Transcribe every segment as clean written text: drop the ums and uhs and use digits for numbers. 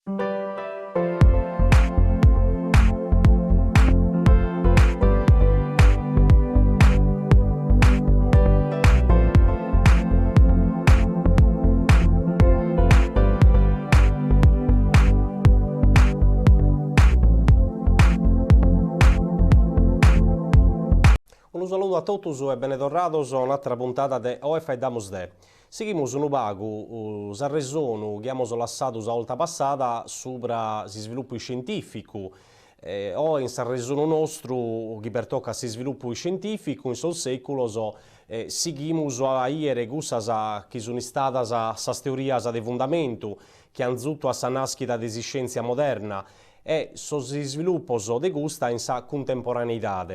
Un saluto a tutti e bentornados a un'altra puntata di OFI Damus De. Seguimos un pago, sa regione che abbiamo lasciato la volta passata sopra si sviluppo scientifico. O in sa regione nostro, che per tocca si sviluppo scientifico, in sol secolo, seguimos a iere gussas che sono state sa teorias de fondamento che hanno zutto a sa nascita della scienza moderna e si sviluppo de gusta in sa contemporaneità.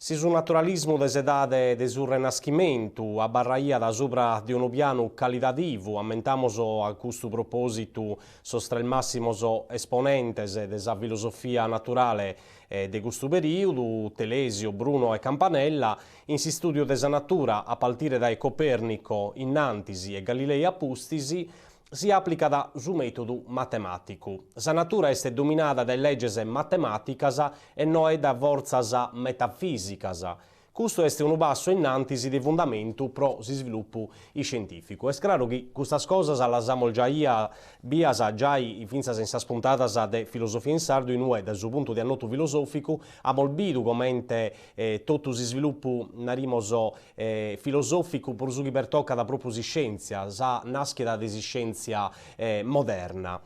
Si su naturalismo desedade de su renaschimento, a barraia da sopra di un piano qualitativo, ammentamos a questo proposito sostra il massimo esponentes de sa filosofia naturale de questo periodo, Telesio, Bruno e Campanella, in si studio de sa natura a partire dai Copernico, Innantisi e Galilei Apustisi, si applica da su metodo matematico. Sa natura è dominata da legges matematicas e non è da forzas metafisicas. Questo è un passo innanzi di fondamento pro si sviluppo scientifico. È chiaro che queste cose le abbiamo già finza senza spuntatas de filosofia in sardo, in dal suo punto di annoto filosofico, ha molbido come tutto si sviluppo filosofico per su che per tocca da proprio si scienza, sa nascita di scienza moderna.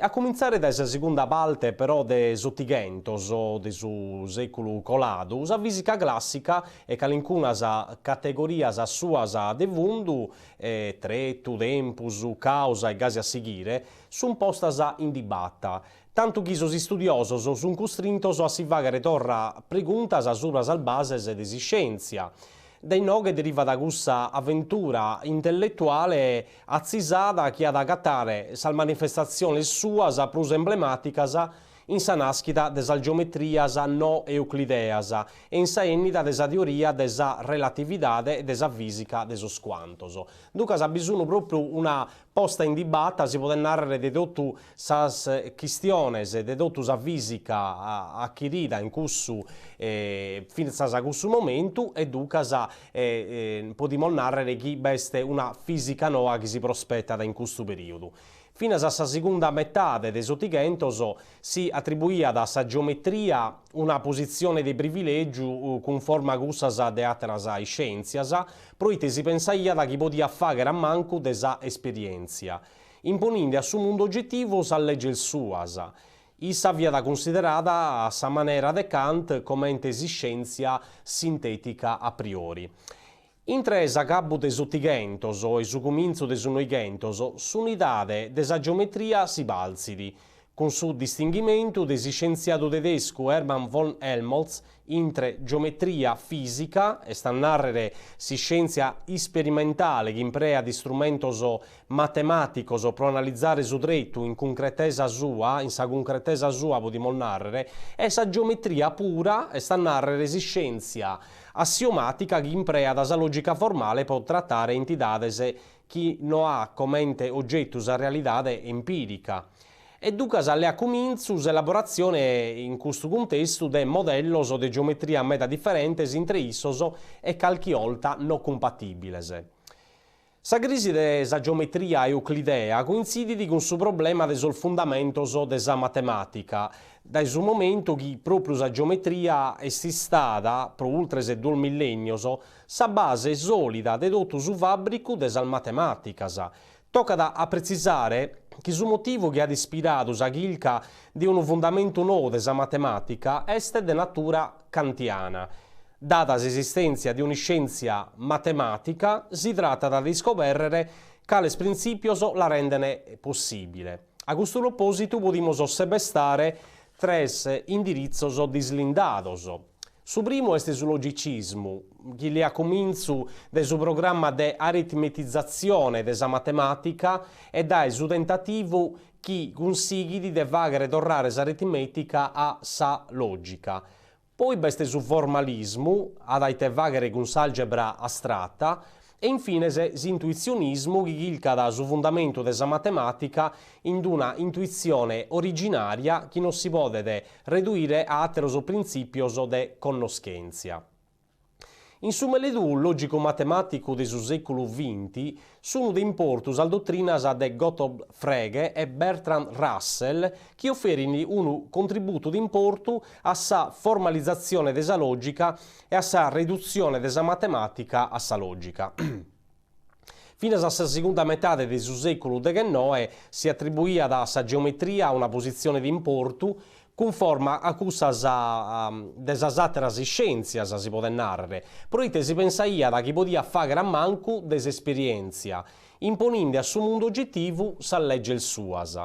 A cominciare da questa seconda parte però de sottigentos o de su secolo colado, sa fisica classica e calincunas categorias suas de vundu, tretu, tempus, causa e gasi a seguire, sun postas in dibatta. Tanto chi sos studiosos sun costrintos a si vagare torra preguntas subras al bases de si scienzia. Dai no che deriva da questa avventura intellettuale azzisada che ha da cattare sal manifestazioni suas plus emblematicaas in sa nascita de sa geometrias no euclideas e in sa ennida de sa teoria de sa relatividade e de sa fisica de sos quantos. Ducas ha bisogno proprio una posta in dibatta, si può narrare de tutto sas quistiones, de tutto sa fisica acquirita in cussu finza a questo momento e ducas possiamo narrare che beste una fisica nuova che si prospetta in questo periodo. Fino a sa seconda metà dei sottigentos si attribuía da sa geometria una posizione di privilegio conforme a gussas de atras scienzias, proite si pensaia da chi podia fare a manco de sa esperienza, imponendo a su mondo oggettivo sa legge suas. Issa via da considerata a sa maniera de Kant come scienza sintetica a priori. Intre sa cabu de sottigentos o su cominzo de su noigentos, s'unidade de sa geometria si balzidi, con su distinguimento de si scienziato tedesco Hermann von Helmholtz intre geometria fisica, e sta a narrere si scienza sperimentale che imprea di strumentos matematicos pro analizzare su dretto in concretesa sua, in sa concretesa sua possiamo narrere, e sa geometria pura, e sta a narrere si scienza assiomatica che imprea da sa logica formale per trattare entidades che non ha come oggettus a realidade empirica. E ducas alle a cominzu s'elaborazione in questo contesto de modellos o de geometria meda differentes intre issos e calchi olta non compatibiles. Sa crisi de sa geometria euclidea coincide con su problema de sul fundamentos de sa matematica, da su momento che proprio sa geometria è stata, pro ultres 2 millennios, sa base solida de tutto su fabbrico de sa matematicas. Tocca da precisare che su motivo che ha ispirato sa chilca di un fondamento nuovo de sa matematica est de natura kantiana. Data l'esistenza di una scienza matematica, si tratta da scoprire quales principios la rendono possibile. A questo proposito possiamo sebestare tres indirizzos dislindados. Su primo è su logicismo, che li ha comincio del suo programma di aritmetizzazione della matematica e dai su tentativo che consigli di vagare tornare l'aritmetica a sa logica. Poi beste su formalismo, ad aite vagare con s'algebra astratta, E infine l'intuizionismo che ilca su fondamento della matematica in una intuizione originaria che non si può ridurre a altros principios de conoscenza. Insomma, le due logico-matematico del secolo XX sono di importus al dottrinas de Gottlob Frege e Bertrand Russell che offerino un contributo di importo a sa formalizzazione della logica e a sa riduzione della matematica a sa logica. Fino alla seconda metà del secolo XIX si attribuía da sa geometria una posizione di importo conforma a cussas desas atteras scienzias, si può narrare, proite si pensaia da chi podia fare gran manco desesperienzia, imponendo a suo mondo oggettivo sa legge il suas.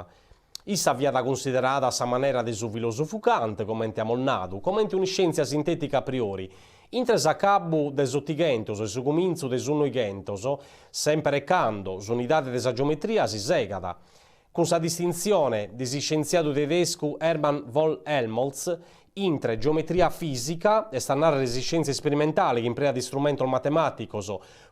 Issa viata considerata a sa maniera de su filosofo Kant, commente amolnadu, commente una scienza sintetica a priori, intres a cabo des ottighentos e su cominzo des unoighentos, sempre recando s'unidade de sa geometria si segada, con sa distinzione di scienziato tedesco Hermann von Helmholtz intre geometria fisica e sta narrare le scienze sperimentali che implea di strumento matematico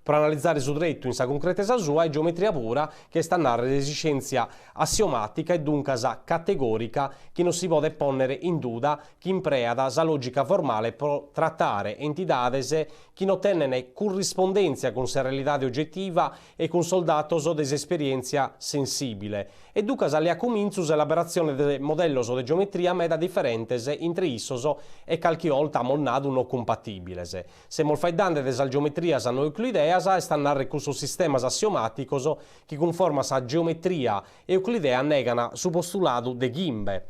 per analizzare su dretto in sa concretezza sua e geometria pura che sta narrare le scienze assiomatica e dunque sa categorica che non si può ponere in duda che implea da sa logica formale per trattare entidades che non tengono corrispondenza con sa realtà oggettiva e con soldatos desesperienza sensibile e dunque sa le comincius elaborazione del modello de geometria meda differentes intre issos e calchi volta amolnadu non compatibiles. Se molfaidande de sa geometria sa euclideas e sta narrare questo sistema assiomaticos che conforma sa geometria euclidea negana su postulato de Gimbe,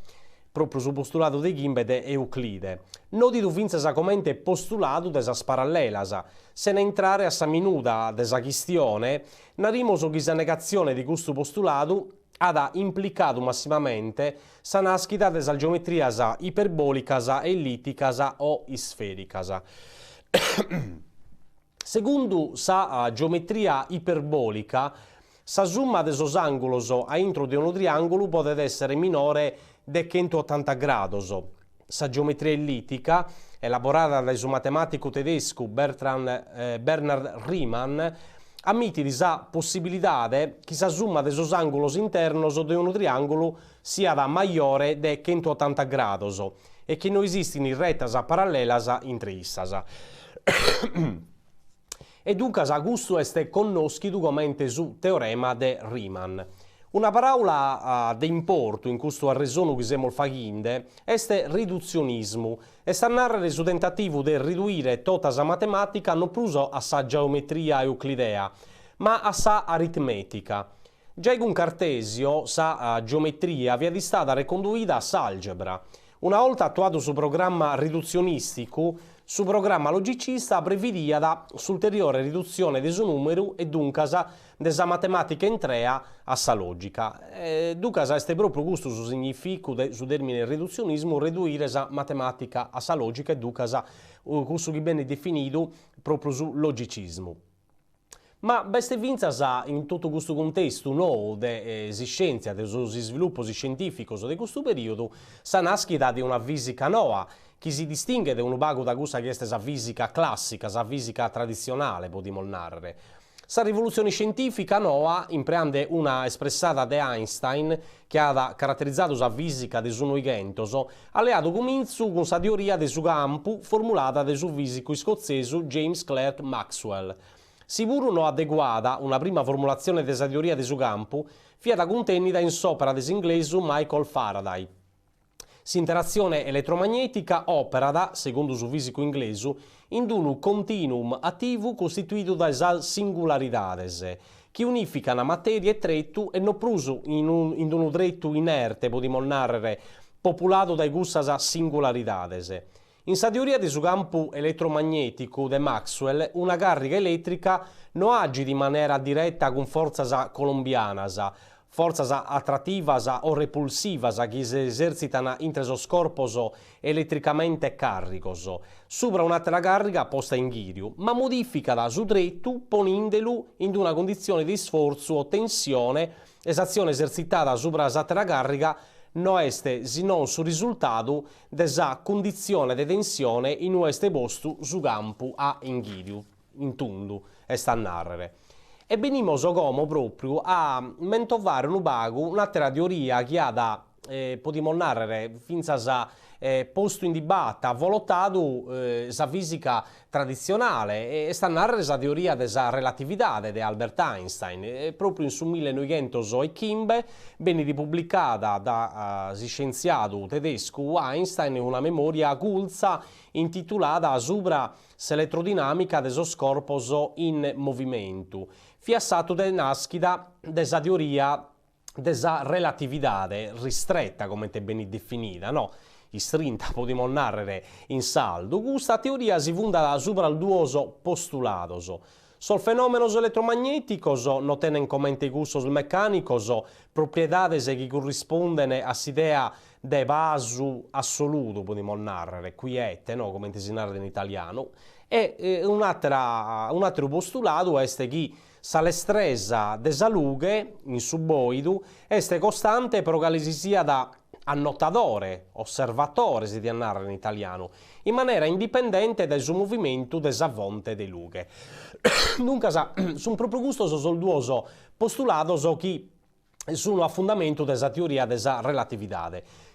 proprio su postulato de Gimbe de Euclide. Nodi du vinces comente postulato de sas parallelas. Se ne entrare a sa minuda de sa chistione, narimos che sa negazione di questo postulato ha implicato massimamente sa nascita de sa geometrias iperbolicas, ellitticas o sfericas. Secondo sa geometria iperbolica, sa somma de sos angulos a intro di un triangolo può essere minore de 180 grados. Sa geometria ellittica, elaborata dal suo matematico tedesco Bernhard Riemann, ammette di sa possibilità che sa somma de sos angulos internos di un triangolo sia da maggiore de 180 grados e che non esistono rettas parallelas intre issas. E dunque a gusto est connosciuto come su teorema de Riemann. Una parola de importo in questo arresono che siamo faghinde est riduzionismo e sta narrare su tentativo di ridurre tutta sa matematica non più a sa geometria euclidea, ma a sa aritmetica. Già con Cartesio sa geometria via di stata riconduita a s'algebra. Una volta attuato su programma riduzionistico, su programma logicista prevedia da ulteriore riduzione del suo numero e dunque desa matematica entrea a sa logica. Dunque è proprio questo su significato su termine riduzionismo ridurre sa matematica a sa logica e dunque questo che viene definito proprio su logicismo. Ma beste vinzas in tutto questo contesto nuovo di scienza, dello sviluppo scientifico di questo periodo, sa nascita di una fisica nuova, che si distingue da un bago da questa che è sa fisica classica, sa fisica tradizionale, potremmo narrare. Sa rivoluzione scientifica nuova imprende una espressata di Einstein che ha caratterizzato sa fisica de suo noigentos, alleato cominzo con sa teoria de su campo formulata de su fisico scozzese James Clerk Maxwell. Sicuro non adeguata, una prima formulazione della teoria di suo campo, fiata contenida in sopra dell'inglese Michael Faraday. S'interazione elettromagnetica opera, secondo suo fisico inglese, in un continuum attivo costituito da singularidades, che unificano materia e tretto e non pruso in un tretto inerte, potremmo narrare, popolato dai gussas singularidades. In sa teoria di suo campo elettromagnetico de Maxwell, una carica elettrica non agi di maniera diretta con forzas colombianas, forzas attrattivas o repulsivas che si esercitano intre sos corpos elettricamente caricos, sopra un'altra carica posta in ghirio, ma modifica da su dretto ponendelo in una condizione di sforzo o tensione, esazione esercitata sopra l'altra carica non est sinon su risultato desa condizione di tensione in un est posto su campo a inghidio, in tundu. e sta a narrere. E venimos come proprio a mentovare un bago un'altra teoria che ha da, potremmo narrare, finza a posto in dibatta, volottato la fisica tradizionale e sta a narrare la teoria della relatività di Albert Einstein. Proprio in su 1905 venne pubblicata da scienziato tedesco Einstein una memoria culza intitolata Subra l'elettrodinamica des corpos in movimento, fiassato de nascita della teoria della relatività ristretta, come è ben definita, no? Istrinta, potremmo narrare in saldo, questa teoria si fonda sopra il duoso postulatos. Sul fenomeno elettromagnetico non tiene in mente i gusti meccanici, proprietà che corrispondono a l'idea de vaso assoluto, potremmo narrare, quiete, no? Come si narra in italiano. E un altro postulato è che l'estresa della luce in suboidu è costante però che si sia da annotatore, osservatore, si dice narra in italiano, in maniera indipendente dal suo movimento della fonte di luce. Dunque, sono proprio questo sono due postulato che sono a fondamento della teoria della relatività.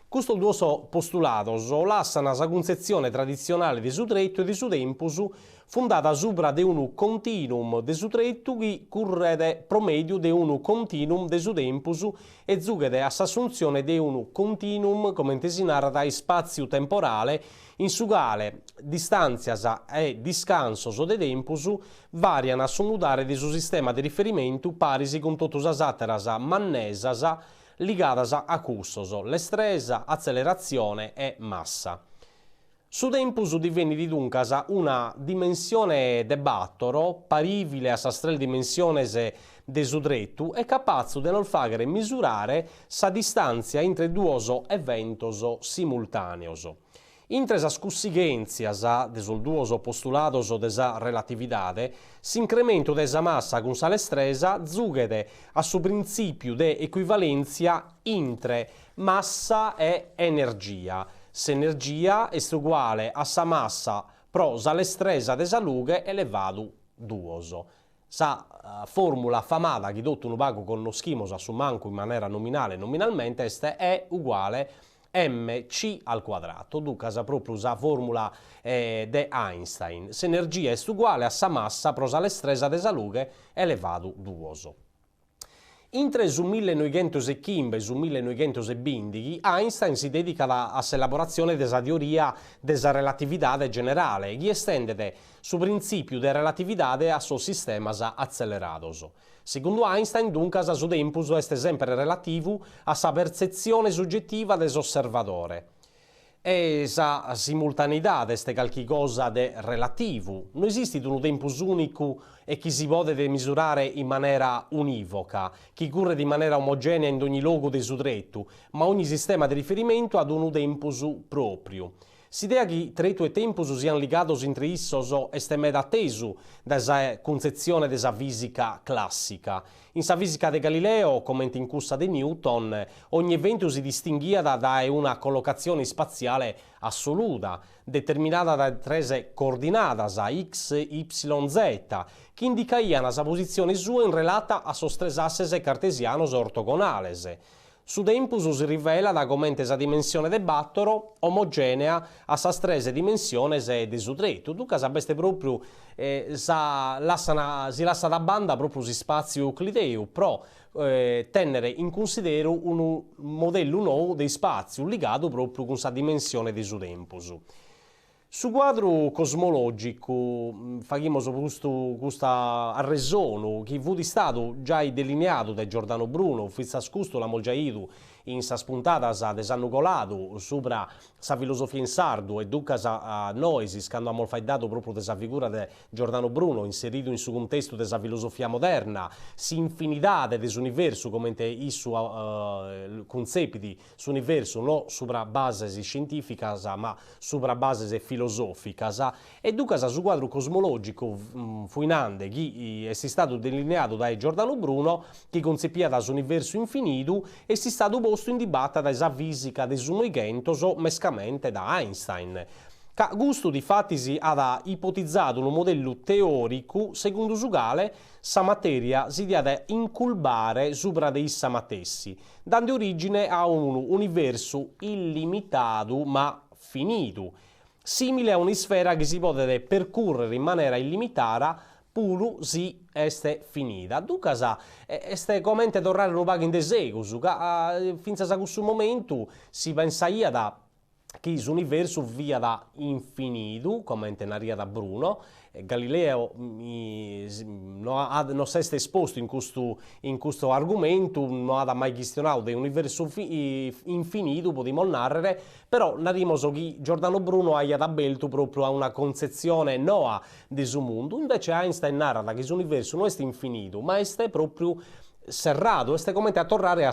Questo due postulato lasciano la concezione tradizionale di su tretto e di su tempus fondata sopra di un continuum di su tretto che correde promedio di un continuum di su tempus e zughede a assunzione di un continuum, come si narra, da spazio temporale in su quale distanza e discanso de tempus variano a sumudare di su sistema di riferimento parisi con tutte le altre mannesas ligadas a custos, l'estresa, accelerazione e massa. Su tempus divenne dunque una dimensione de battoro paribile a sa tre dimensiones de su trettu e capace di non fare misurare sa distanza entre duos eventos simultaneos. Intre as cussigenzias de sul duos postulatos de sa relatividade, s'incremento de sa massa con sa lestresa zughede a su principio de equivalenzia intre massa e energia. S'energia è uguale a sa massa pro sa lestresa de sa luce elevato duoso. Sa formula famata che tutto un bago conoscimos a su manco in maniera nominale nominalmente è uguale mc al quadrato, dunque proprio la formula di Einstein. S'energia è uguale a sa massa pro sa lestresa de sa luce elevato duoso. Intre su 1915 e su 1920 Einstein si dedica all'elaborazione della teoria della relatività generale, che estende su principio della relatività a suo sistema acceleratos. Secondo Einstein, dunque, su tempus è sempre relativo a sa percezione soggettiva dell'osservatore. E sa simultaneità è qualcosa di relativo. Non esiste un tempus unico e che si può misurare in maniera univoca, che corre in maniera omogenea in ogni luogo del suo tretto, ma ogni sistema di riferimento ad un tempus proprio. S'idea che tretto e tempus siano legati entre issos è meda atteso dalla concezione della fisica classica. In sa fisica di Galileo, come in cussa di Newton, ogni evento si distinguia da una collocazione spaziale assoluta, determinata da tre coordinate x, y, z, che indicaiano la posizione sua in relata a sos tres asses cartesianos ortogonales. Su tempus si rivela da come sa dimensione de battoro omogenea a sa strese dimensiones de su tretto. Dunque sapeste proprio si lascia da banda proprio si spazio euclideo pro tenere in considero un modello nuovo di spazio legato proprio con sa dimensione di su tempus. Su quadro cosmologico facciamo questa arresono che fu di stato già delineato da Giordano Bruno, fissa scusto la molgiaidu in sa spuntata de San Nucolato sopra sa filosofia in sardo e dunque a noi si scando ammolfaidato proprio della figura di Giordano Bruno inserito in su contesto della filosofia moderna, si infinità dell'universo come issu concepiti su universo non sopra base scientifica ma sopra base filosofica e dunque su quadro cosmologico fuinande che è stato delineato da Giordano Bruno che concepia da universo infinito e si stato posto in dibatta da esa fisica des unigentos mescamente da Einstein. Ca gusto di fatti si ha ipotizzato un modello teorico secondo il quale sa materia si deve inculbare sopra di issa matessi, dando origine a un universo illimitato ma finito, simile a un'isfera che si può percorrere in maniera illimitata puru si este finita. Dunque, este commente tornare un po' in desego, finza a questo momento si pensaia da che l'universo via da infinito, come naria da Bruno. Galileo non si è esposto in questo argomento, non ha mai questionato dell'universo infinito, potremmo narrare, però narrimo che Giordano Bruno ha abbelto proprio a una concezione nuova del suo mondo, invece Einstein narra che l'universo non è infinito, ma è proprio serrato, este come a tornare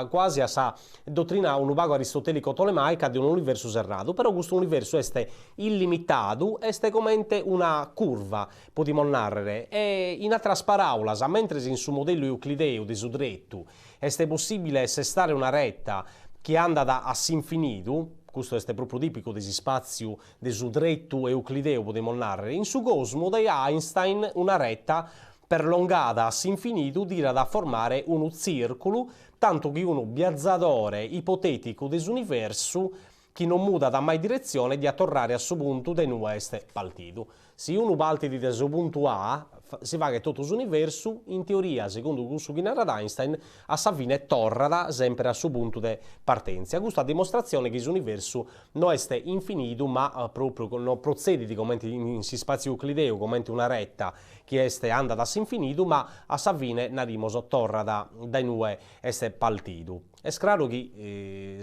quasi a sa dottrina un vago aristotelico tolemaica di un universo serrato, però questo universo è illimitato, è come una curva, potremmo narrare, e in altre parole, mentre in su modello euclideo di sudretto è possibile sestare una retta che anda da all'infinito, questo è proprio tipico degli spazi di sudretto euclideo, potremmo narrare, in su cosmo di Einstein una retta perlongata all'infinito dirà da formare uno circolo, tanto che uno biazzatore ipotetico dell'universo che non muta da mai direzione di attorrare a suo punto de nueste partito. Se uno parti di suo punto A, si va che tutto l'universo, in teoria, secondo questo che narra Einstein, a sa fine torna sempre a suo punto di partenza. Questa dimostrazione che l'universo non è infinito, ma proprio non procede come in spazio euclideo, come una retta che anda da infinito, ma a sa fine narimoso torna da nue este partito. È chiaro che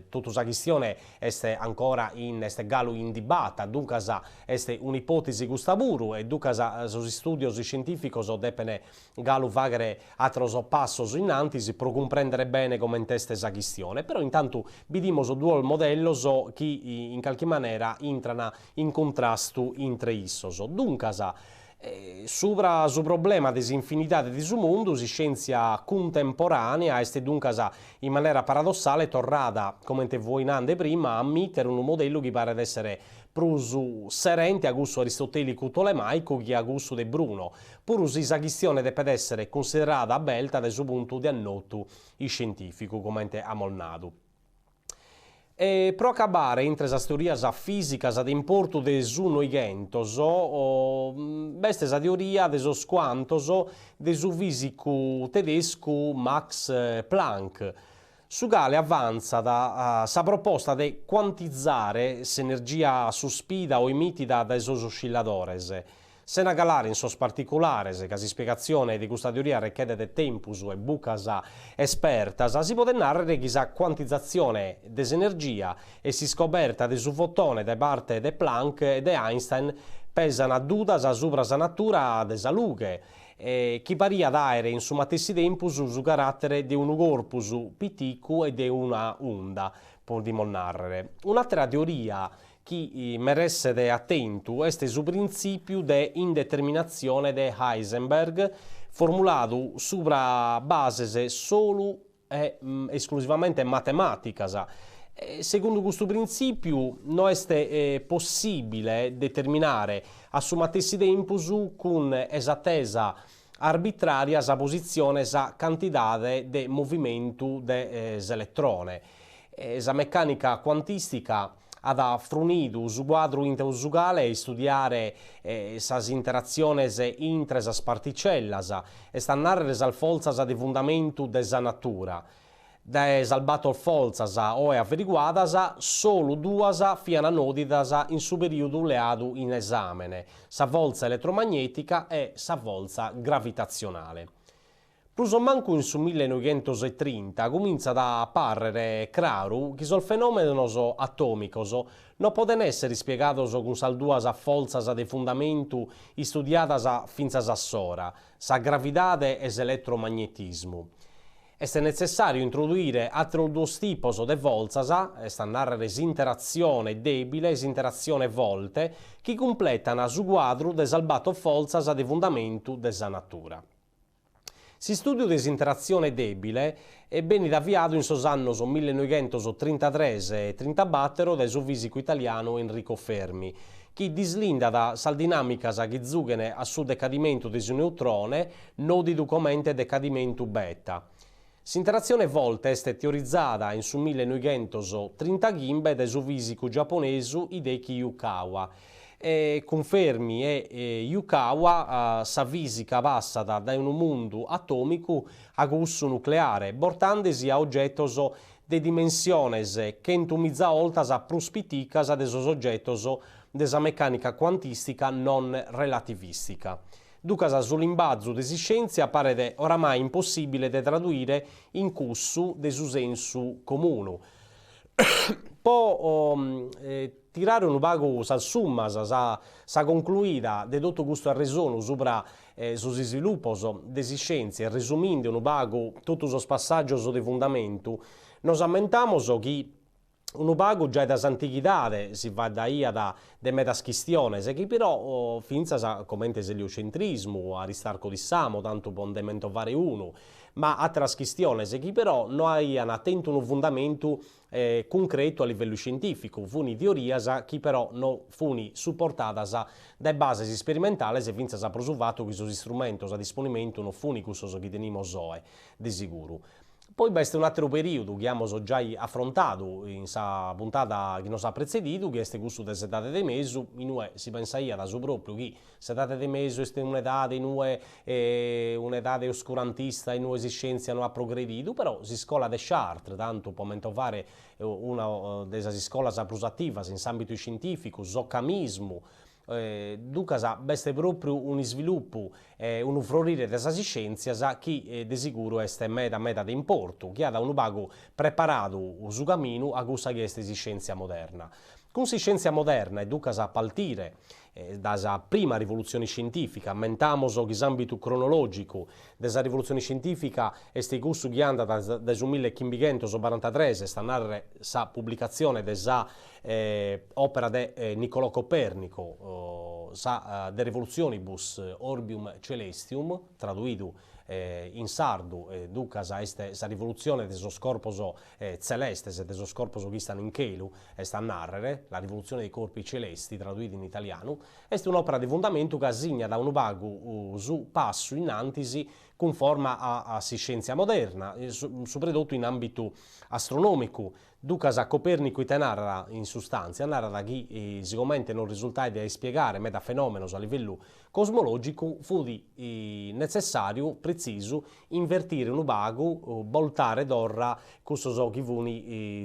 tutta questa questione è ancora in galo in dibatta, dunque è un'ipotesi questa puru e dunque gli studi scientifici devono galo fare altri passi innanzi per comprendere bene come è questa questione. Però intanto vediamo due modelli che in qualche maniera entrano in contrasto tra essi. Dunque, sopra il problema dell'infinità di questo mondo, la scienza contemporanea è dunque in maniera paradossale tornata, come voi nande prima, a ammettere un modello che pare essere più serente a gusto aristotelico tolemaico che a gusto di Bruno, pur se la questione deve essere considerata belta dal suo punto di annoto scientifico, come ha molnato. E pro acabare entre as teorias físicas ad importo de su noigentos, beste sa teoria de sos quantos de su fisico tedesco Max Planck, su quale avanza da sa proposta di quantizzare s'energia sospida o emitida dai sos oscilladores. Se na galare in sos particolares, che si spiegazione di questa teoria richiede de tempus e bucas espertas, si può narrare che la quantizzazione dell'energia e si scoperta de su fotone da parte de Planck e de Einstein pesano a dudas sopra sa natura desa luce, chi paria dare in su matessi tempus su carattere di un corpus pitico e di una onda, potremmo narrare. Un'altra teoria che meresse attento è il principio di indeterminazione di Heisenberg, formulato sopra base solo e esclusivamente matematica. Secondo questo principio non è possibile determinare a su matessi tempus con esattezza arbitraria la posizione, la quantità di movimento dell'elettrone. La meccanica quantistica ha fornito su quadro inteusugale e studiare esas interazioni intra esas particellas e sta narrare al forza di fondamento desa natura. Da salbato forzas o averiguadas, solo duas fiano nodidas in su periodo leado in esame, sa forza elettromagnetica e sa forza gravitazionale. Plus o manco in su 1930 comincia ad apparere chiaro che i fenomeni atomici non possono essere spiegati con sal duas forzas di fondamento studiate fino a ora, sa gravità e l'elettromagnetismo. È necessario introdurre altri due tipi di forze, sta narrare l'interazione debile e l'interazione volte, che completano su quadro del salbato forze di fondamento della natura. Si studio dell'interazione debile è ben avviato in sosanno 1933 e 34 da suo fisico italiano Enrico Fermi, che dislinda da sal dinamica che zugene a su decadimento di un neutrone, nodi documente decadimento beta. S'interazione volta è teorizzata in su 1930 gimbe da suo fisico giapponese Hideki Yukawa. Confermi Yukawa sa fisica passata da un mondo atomico a gusto nucleare, portandesi a oggettos de dimensiones che intumizza oltas a prospiticas de esos oggettos desa meccanica quantistica non relativistica. Ducas sull'imbazzo desi scienze appare oramai impossibile da tradurre in cussu de su sensu comune. Tirare un vago sa summas, sa concluida de tutto questo arresono sopra sus sviluppos desi scienze, resumindo un vago tutti os passaggios de fundamento, nos ammentamos che un vago già da antichità si va da ia da de metaschistiones, che però finza commente l'eliocentrismo, Aristarco di Samo, tanto pondemento fare uno, ma altre questioni che però non hanno attento un fondamento concreto a livello scientifico, funi teorie che però non funi supportate da basi sperimentali e finza sa prosuvato che questi strumenti a disponimento non funi quelli che teniamo zoe, di sicuro. Poi questo è un altro periodo che abbiamo già affrontato in questa puntata che nos ha precedito, che è questo del setate de mesu. In noi si pensa da su proprio che setate de mesu è un'età di noi, un'età oscurantista, in noi esistenza non ha progredito, però si scola de Chartres, tanto può fare una delle scuole più attive in ambito scientifico, zoccamismo, ducas beste proprio un sviluppo, un florire della scienza che di sicuro è meta di importo, che ha da un pago preparato su cammino a questa che è scienza moderna. Con scienza moderna, ducas a partire dalla prima rivoluzione scientifica, ammentiamo che l'ambito cronologico della rivoluzione scientifica è stato guiato dal 1543, sta narrare la pubblicazione della opera di Niccolò Copernico, de Revolutionibus Orbium Celestium, tradotto in sardo, ducas questa rivoluzione dello scorpo celeste, dello scorpo che stanno in cielo, sta a narrare, la rivoluzione dei corpi celesti, tradotto in italiano, è un'opera di fondamento che assegna da un vago su passo in antisi conforma a scienza moderna, soprattutto in ambito astronomico. Ducas a Copernico narra in sostanza, narra che sicuramente non risulta di spiegare metafenomeno a livello cosmologico, fu necessario, preciso, invertire un vago, voltare d'orra questo che vuni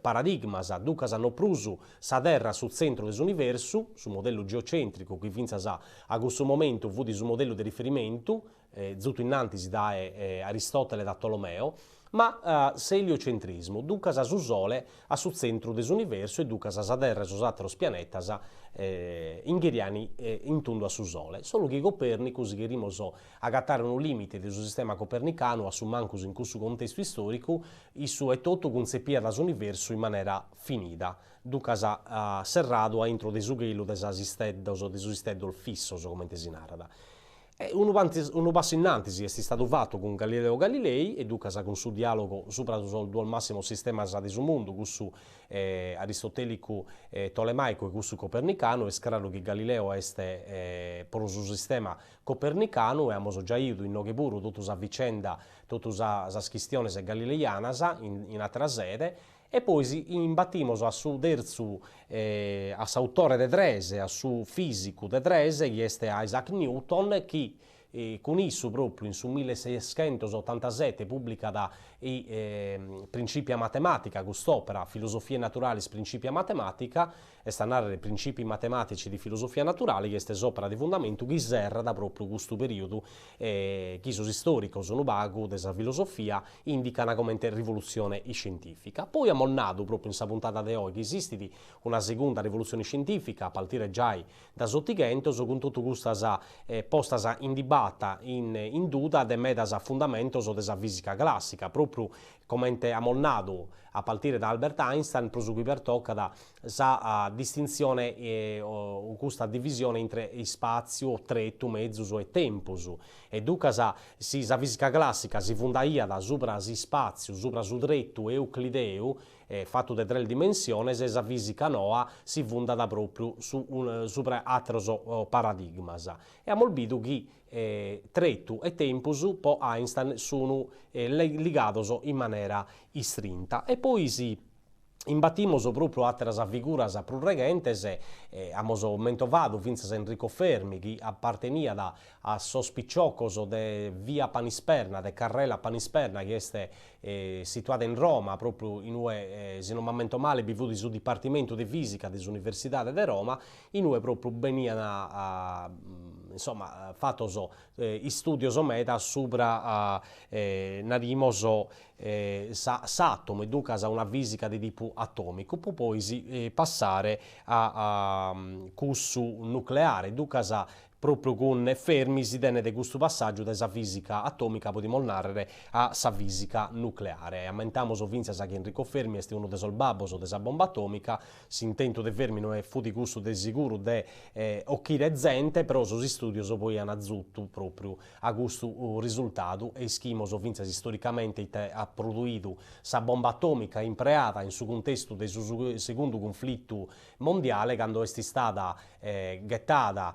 paradigmas. Ducas hanno preso sa Terra sul centro dell'universo, sul modello geocentrico, che finza a questo momento fu di su modello di riferimento, zutto in antisi da Aristotele da Tolomeo, ma l'eliocentrismo, ducas su Sole a sul centro dell'universo e ducas sa Terra e sus altros pianetas ingheriani intorno a su Sole. Solo che Copernicus che rimoso a gattare un limite del suo sistema copernicano, assumancus in questo contesto storico, il suo è tutto concepia dall'universo in maniera finita. Ducas a serrato a intro de su gelo de su isteddo fisso, come si narra. Un passo in antisi è stato fatto con Galileo Galilei e ducas con suo dialogo sopra al massimo sistema di su mondo, con su aristotelico tolemaico e con su copernicano, e scraro che Galileo è per su sistema copernicano, e abbiamo già ido in Nogheburu tutta la vicenda, tutta la questione galileiana in altra sede. E poi imbattimos a su terzo, a s'autore de Drese, a su fisico de Drese, che è Isaac Newton, che con isso proprio in su 1687 pubblica da Principia Matematica, quest'opera, Filosofia Naturalis Principia Matematica, e sta a narrare principi matematici di filosofia naturale, che è opera di fondamento che serra da proprio questo periodo, che sono storico, sono vago della filosofia, indicano come rivoluzione scientifica. Poi abbiamo nato proprio in questa puntata di oggi che esiste una seconda rivoluzione scientifica, a partire già da Sottigentos, con tutto questo posta in dibattito tratta in duda de medas fundamentos desa fisica classica, proprio come amol nadu a partire da Albert Einstein, pro su cui pertocca sa distinzione o questa divisione entre spazio, trettu, mezzus e tempus. E ducas sa fisica classica si fundaia da supra si spazio, supra su trettu euclideu, fatto de 3 dimensiones, e sa fisica noa si funda da proprio supra atros paradigmas. E amol bidu chi trettu e tempus po Einstein sono ligados in maniera istrinta. E poi si imbattimos proprio atteras figuras prus reghentes, amos mentovadu finzas Enrico Fermi, chi appartenia a sos picciocos de via Panisperna, de carrella Panisperna, che est situata in Roma, proprio in ue, se non m'ammento male, bivuti su Dipartimento di Fisica dell'Università de Roma, in ue proprio venian insomma, fatos studios meta supra narimos s'atomo e duncas a una fisica di tipo atomico, poi si passare a cussu nucleare, duncas proprio con Fermi si tenne de questo passaggio da esa fisica atomica, podemos narrare, a sa fisica nucleare. Ammentiamo finzas che Enrico Fermi est uno de sos babbos de sa bomba atomica, s'intento de Fermi non è fu di questo de sicuro de occhire gente, però sos studios poi hanno azzutto proprio a questo risultato, e ischimos finzas storicamente ha prodotto sa bomba atomica impreata in su contesto del suo secondo conflitto mondiale, quando è stata gettata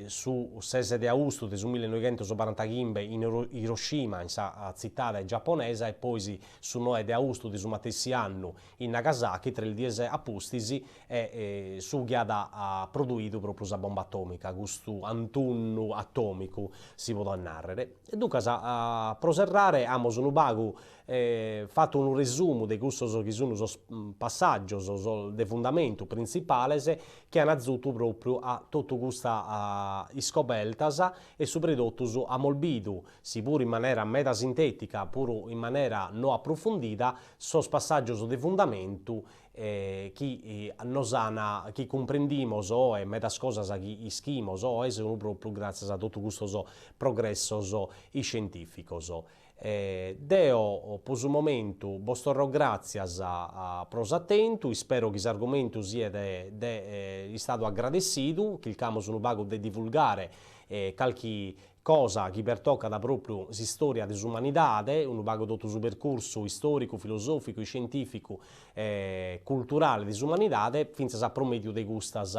su 6 di agosto del 1945 in Hiroshima, in sa città giapponese, e poi su 9 di agosto del suo stesso anno in Nagasaki, tra il 10 apostisi, e su che ha prodotto proprio la bomba atomica, questo antunno atomico, si può narrare. E dunque, a proserrare, amos un bago fatto un resumo di questi che sono i passaggi di fondamento principali che hanno azzutto proprio a tutta questa scopertas e soprattutto a molbidu, si pure in maniera metasintetica, pure in maniera non approfondita, sos passaggi di fondamento chi comprendimos o e metas cosas chi ischimos o sono proprio grazie a tutto questo progressos scientificos. Deo per il momento vi torro gracias a pros attentu, spero che l'argomento sia stato agradecido, che il camo sono vago di divulgare qualche cosa che pertocca da proprio la storia dell'umanità, un vago tutto su percorso storico, filosofico, scientifico, culturale dell'umanità, finza a promedio de gustas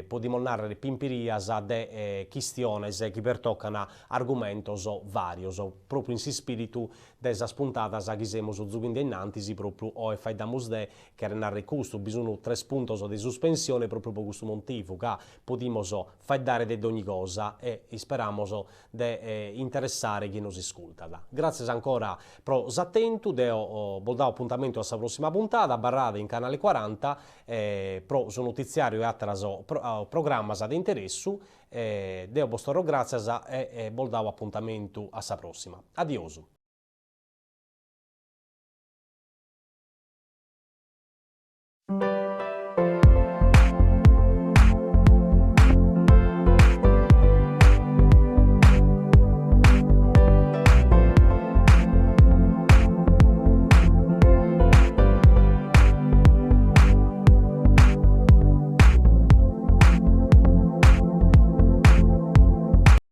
podemos narrare pimpirias de quistiones che pertoccano argomentos varios, proprio in si spiritu desa spuntadas che siamo zubindo innanti, proprio o e faidamus che narrare questo, bisogna 3 puntos di sospensione proprio per questo motivo, che podemos faidare di ogni cosa e speriamo di interessare chi nos ascolta. Grazie ancora per l'attentu, vi do appuntamento alla prossima puntata, barrate in canale 40, pro su notiziario e altri programmi di interesse, vi do grazie e vi do appuntamento alla prossima. Adioso.